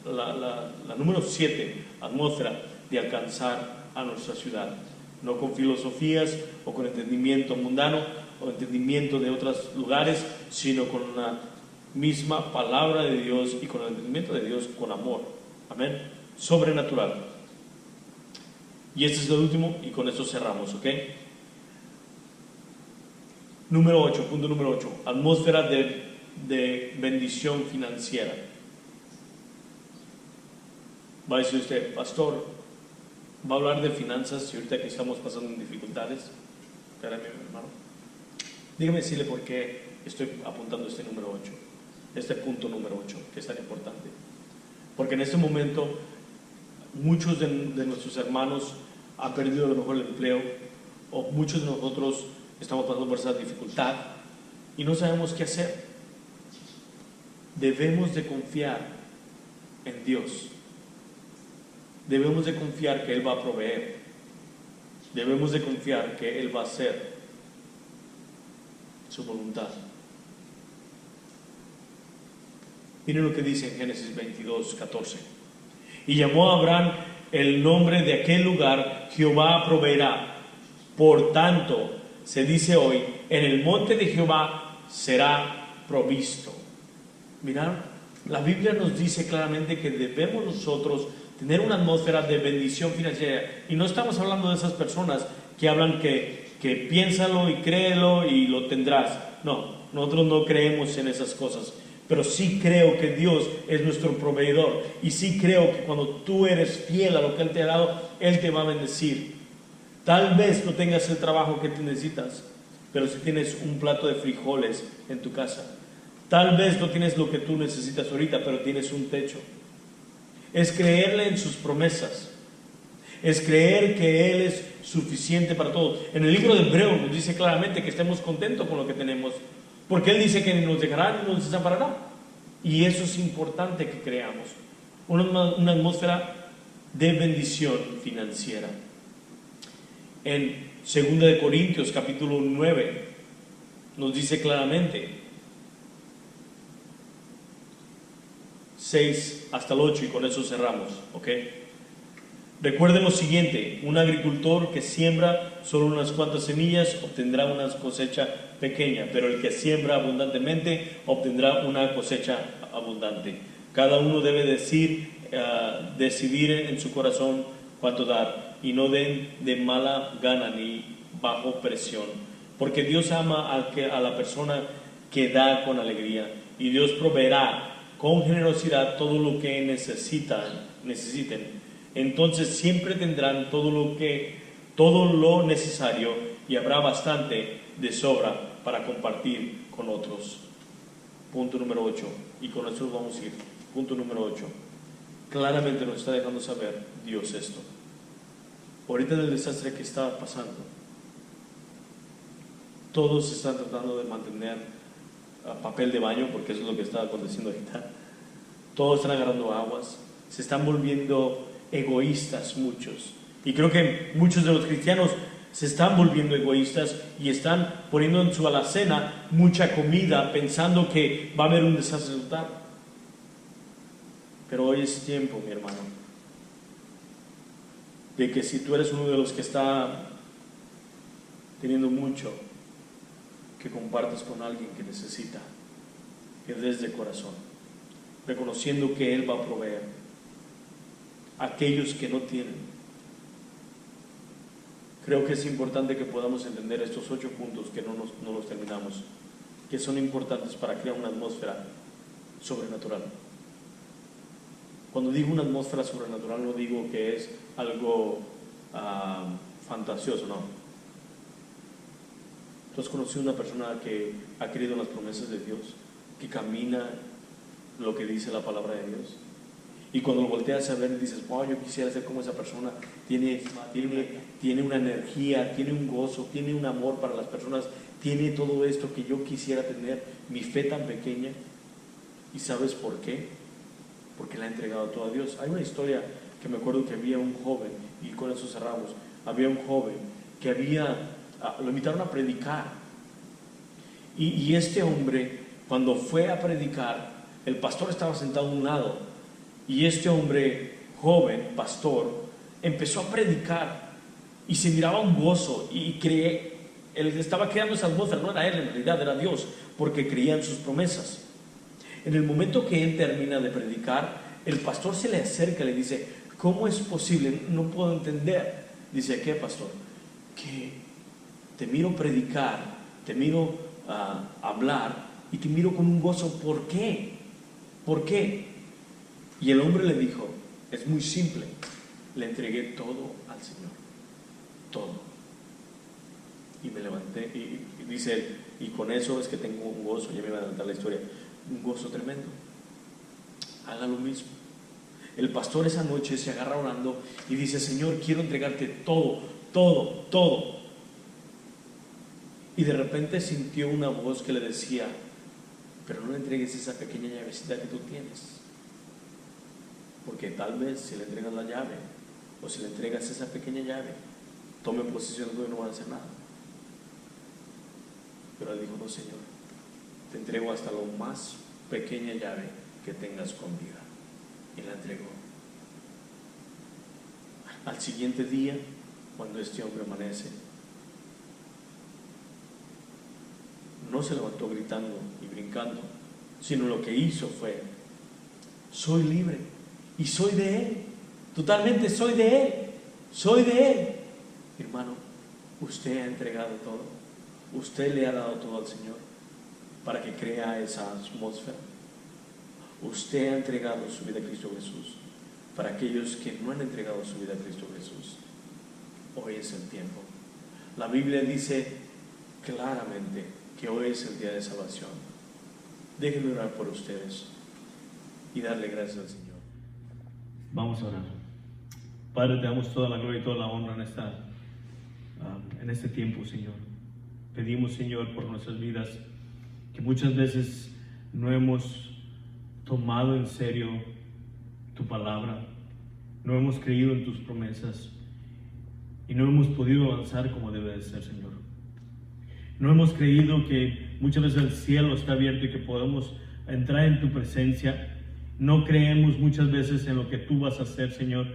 La número 7, atmósfera de alcanzar a nuestra ciudad. no con filosofías o con entendimiento mundano o entendimiento de otros lugares, sino con una misma palabra de Dios y con el entendimiento de Dios con amor. Amén. Sobrenatural. Y este es el último y con esto cerramos, ¿ok? Número 8, punto número 8, atmósfera de bendición financiera. Va a decir usted, pastor, ¿va a hablar de finanzas y ahorita que estamos pasando en dificultades? Espérame, mi hermano. Dígame decirle por qué estoy apuntando este número 8, este punto número 8, que es tan importante. Porque en este momento muchos de nuestros hermanos han perdido a lo mejor el empleo, o muchos de nosotros estamos pasando por esa dificultad y no sabemos qué hacer. Debemos de confiar en Dios. Debemos de confiar que Él va a proveer. Debemos de confiar que Él va a hacer su voluntad. Miren lo que dice en Génesis 22:14. Y llamó a Abraham el nombre de aquel lugar, Jehová proveerá. Por tanto, se dice hoy, en el monte de Jehová será provisto. Mirad, la Biblia nos dice claramente que debemos nosotros tener una atmósfera de bendición financiera. Y no estamos hablando de esas personas que hablan que piénsalo y créelo y lo tendrás. No, nosotros no creemos en esas cosas. Pero sí creo que Dios es nuestro proveedor. Y sí creo que cuando tú eres fiel a lo que Él te ha dado, Él te va a bendecir. Tal vez no tengas el trabajo que tú necesitas, pero si tienes un plato de frijoles en tu casa. Tal vez no tienes lo que tú necesitas ahorita, pero tienes un techo. Es creerle en sus promesas. Es creer que Él es suficiente para todo. En el libro de Hebreos nos dice claramente que estemos contentos con lo que tenemos, porque Él dice que ni nos dejará ni nos desamparará. Y eso es importante que creamos. Una atmósfera de bendición financiera. En 2 de Corintios capítulo 9 nos dice claramente 6 hasta el 8 y con eso cerramos, ¿ok? Recuerden lo siguiente: un agricultor que siembra solo unas cuantas semillas obtendrá una cosecha pequeña, pero el que siembra abundantemente obtendrá una cosecha abundante. Cada uno debe decidir en su corazón cuánto dar, y no den de mala gana ni bajo presión, porque Dios ama a la persona que da con alegría, y Dios proveerá con generosidad todo lo que necesiten. Entonces siempre tendrán todo lo necesario y habrá bastante de sobra para compartir con otros. Punto número 8, y con esto vamos a ir. Punto número 8. Claramente nos está dejando saber Dios esto. Ahorita en el desastre que está pasando, todos están tratando de mantener papel de baño, porque eso es lo que está aconteciendo ahorita. Todos están agarrando aguas, se están volviendo egoístas muchos. Y creo que muchos de los cristianos se están volviendo egoístas y están poniendo en su alacena mucha comida pensando que va a haber un desastre total. Pero hoy es tiempo, mi hermano, de que si tú eres uno de los que está teniendo mucho, que compartas con alguien que necesita, que des de corazón, reconociendo que Él va a proveer a aquellos que no tienen. Creo que es importante que podamos entender estos 8 puntos que no los terminamos, que son importantes para crear una atmósfera sobrenatural. Cuando digo una atmósfera sobrenatural, no digo que es algo fantasioso, no. ¿Tú has conocido una persona que ha creído en las promesas de Dios, que camina lo que dice la palabra de Dios? Y cuando lo volteas a ver dices, wow, yo quisiera ser como esa persona. Tiene una energía, tiene un gozo, tiene un amor para las personas, tiene todo esto que yo quisiera tener, mi fe tan pequeña. ¿Y sabes por qué? Porque le ha entregado todo a Dios. Hay una historia que me acuerdo que había un joven, y con eso cerramos, había un joven que lo invitaron a predicar. Y este hombre, cuando fue a predicar, el pastor estaba sentado a un lado. Y este hombre joven, pastor, empezó a predicar y se miraba un gozo y él estaba creando esa atmósfera. No era él, en realidad era Dios, porque creía en sus promesas. En el momento que él termina de predicar, el pastor se le acerca y le dice: ¿cómo es posible? No puedo entender. Dice: ¿qué, pastor? Que te miro predicar, te miro hablar y te miro con un gozo. ¿Por qué? ¿Por qué? Y el hombre le dijo: es muy simple, le entregué todo al Señor, todo. Y me levanté, y dice él, y con eso es que tengo un gozo. Ya me va a contar la historia, un gozo tremendo. Haga lo mismo. El pastor esa noche se agarra orando y dice: Señor, quiero entregarte todo, todo, todo. Y de repente sintió una voz que le decía: pero no le entregues esa pequeña llavecita que tú tienes, porque tal vez si le entregas la llave, o si le entregas esa pequeña llave, tome posesión de todo y no va a hacer nada. Pero él dijo: no, Señor, te entrego hasta la más pequeña llave que tengas con vida. Y la entregó. Al siguiente día, cuando este hombre amanece, no se levantó gritando y brincando, sino lo que hizo fue: soy libre y soy de Él, totalmente soy de Él, soy de Él. Hermano, usted ha entregado todo, usted le ha dado todo al Señor para que crea esa atmósfera. Usted ha entregado su vida a Cristo Jesús. Para aquellos que no han entregado su vida a Cristo Jesús, hoy es el tiempo. La Biblia dice claramente que hoy es el día de salvación. Déjenme orar por ustedes y darle gracias al Señor. Vamos a orar. Padre, te damos toda la gloria y toda la honra en este tiempo, Señor. Pedimos, Señor, por nuestras vidas, que muchas veces no hemos tomado en serio tu palabra, no hemos creído en tus promesas y no hemos podido avanzar como debe de ser, Señor. No hemos creído que muchas veces el cielo está abierto y que podemos entrar en tu presencia. No creemos muchas veces en lo que tú vas a hacer, Señor.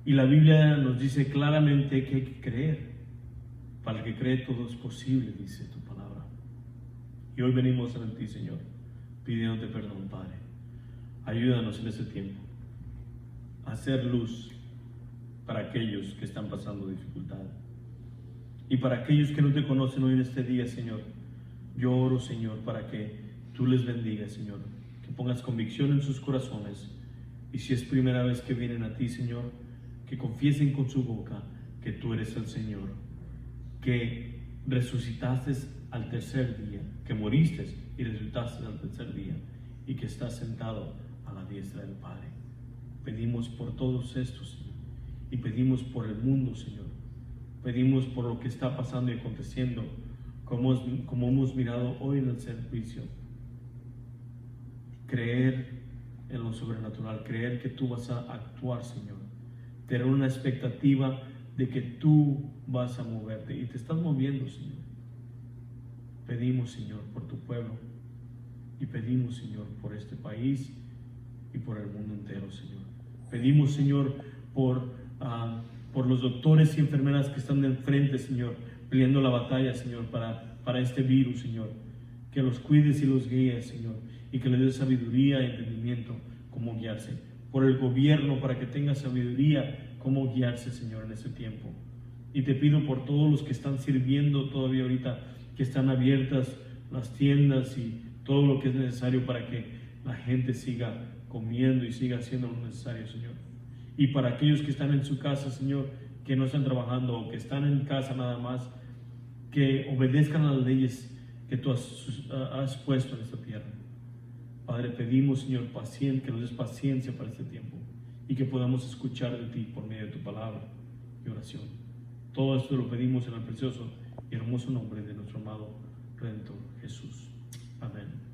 Y la Biblia nos dice claramente que hay que creer. Para el que cree todo es posible, dice tu palabra. Y hoy venimos ante ti, Señor, pidiéndote perdón, Padre. Ayúdanos en este tiempo a hacer luz para aquellos que están pasando dificultad. Y para aquellos que no te conocen hoy en este día, Señor, yo oro, Señor, para que tú les bendigas, Señor, que pongas convicción en sus corazones. Y si es primera vez que vienen a ti, Señor, que confiesen con su boca que tú eres el Señor, que resucitaste al tercer día, que moriste y resucitaste al tercer día, y que estás sentado a la diestra del Padre. Pedimos por todos estos, Señor, y pedimos por el mundo, Señor. Pedimos por lo que está pasando y aconteciendo, como hemos mirado hoy en el servicio. Creer en lo sobrenatural, creer que tú vas a actuar, Señor. Tener una expectativa de que tú vas a moverte, y te estás moviendo, Señor. Pedimos, Señor, por tu pueblo, y pedimos, Señor, por este país y por el mundo entero, Señor. Pedimos, Señor, por los doctores y enfermeras que están de enfrente, Señor, peleando la batalla, Señor, para este virus, Señor. Que los cuides y los guíes, Señor, y que les des sabiduría y entendimiento cómo guiarse. Por el gobierno, para que tenga sabiduría cómo guiarse, Señor, en este tiempo. Y te pido por todos los que están sirviendo todavía ahorita, que están abiertas las tiendas y todo lo que es necesario para que la gente siga comiendo y siga haciendo lo necesario, Señor. Y para aquellos que están en su casa, Señor, que no están trabajando o que están en casa nada más, que obedezcan a las leyes que tú has puesto en esta tierra. Padre, pedimos, Señor, que nos des paciencia para este tiempo y que podamos escuchar de ti por medio de tu palabra y oración. Todo esto lo pedimos en el precioso y hermoso nombre de nuestro amado Redentor Jesús. Amén.